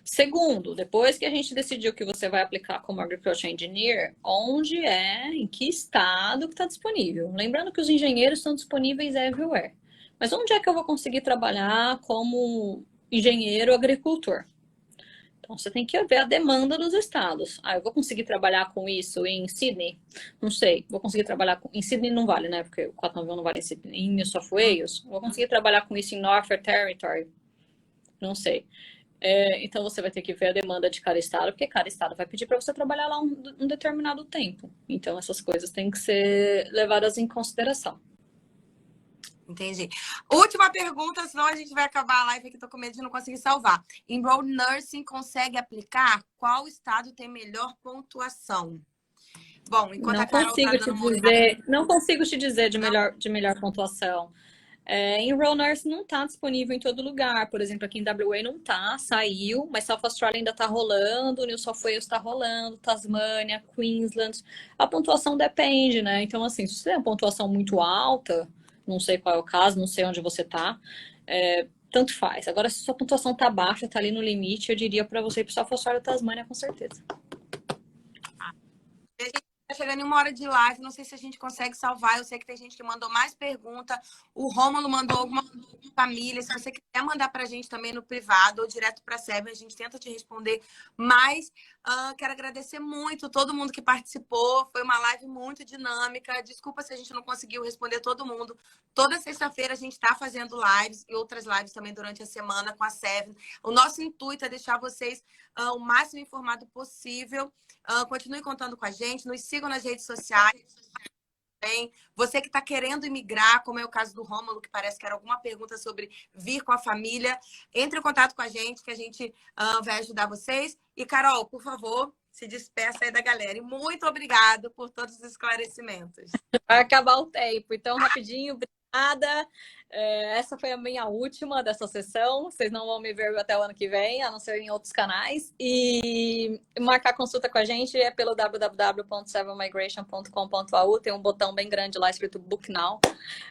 Segundo, depois que a gente decidiu que você vai aplicar como Agriculture Engineer, onde em que estado que está disponível? Lembrando que os engenheiros estão disponíveis everywhere. Mas onde é que eu vou conseguir trabalhar como engenheiro agricultor? Então, você tem que ver a demanda dos estados. Eu vou conseguir trabalhar com isso em Sydney? Não sei. Vou conseguir trabalhar em Sydney não vale, né? Porque o 491 não vale em Sydney. Em New South Wales? Vou conseguir trabalhar com isso em Northern Territory? Não sei. Então, você vai ter que ver a demanda de cada estado, porque cada estado vai pedir para você trabalhar lá um determinado tempo. Então, essas coisas têm que ser levadas em consideração. Entendi. Última pergunta, senão a gente vai acabar a live aqui, tô com medo de não conseguir salvar. Enrolled Nursing consegue aplicar? Qual estado tem melhor pontuação? Bom, enquanto a Carol tá dando uma olhada... Não consigo te dizer de melhor pontuação. Enrolled Nursing não está disponível em todo lugar. Por exemplo, aqui em WA não está, saiu, mas South Australia ainda está rolando, New South Wales está rolando, Tasmânia, Queensland. A pontuação depende, né? Então, assim, se você tem uma pontuação muito alta, não sei qual é o caso, não sei onde você está, tanto faz. Agora, se sua pontuação está baixa, está ali no limite, eu diria para você ir para South Australia ou Tasmânia, com certeza. A gente tá chegando em 1 hora de live, não sei se a gente consegue salvar. Eu sei que tem gente que mandou mais pergunta. O Rômulo mandou alguma família. Se você quiser mandar pra gente também no privado ou direto pra Sebe, a gente tenta te responder. Mas quero agradecer muito todo mundo que participou. Foi uma live muito dinâmica. Desculpa se a gente não conseguiu responder todo mundo. Toda sexta-feira a gente está fazendo lives e outras lives também durante a semana com a Sebe. O nosso intuito é deixar vocês o máximo informado possível. Continue contando com a gente, nos sigam nas redes sociais. Você que está querendo imigrar, como é o caso do Rômulo, que parece que era alguma pergunta sobre vir com a família, entre em contato com a gente, que a gente vai ajudar vocês. E, Carol, por favor, se despeça aí da galera. E muito obrigada por todos os esclarecimentos. Vai acabar o tempo, então, rapidinho, obrigada. Essa foi a minha última dessa sessão. Vocês não vão me ver até o ano que vem, a não ser em outros canais. E marcar consulta com a gente é pelo www.7migration.com.au. Tem um botão bem grande lá escrito Book Now.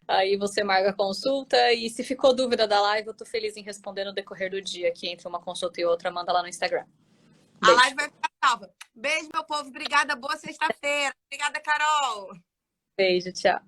Aí você marca a consulta. E se ficou dúvida da live, eu tô feliz em responder no decorrer do dia, que entre uma consulta e outra, manda lá no Instagram. Beijo. A live vai ficar salva. Beijo, meu povo. Obrigada. Boa sexta-feira. Obrigada, Carol. Beijo, tchau.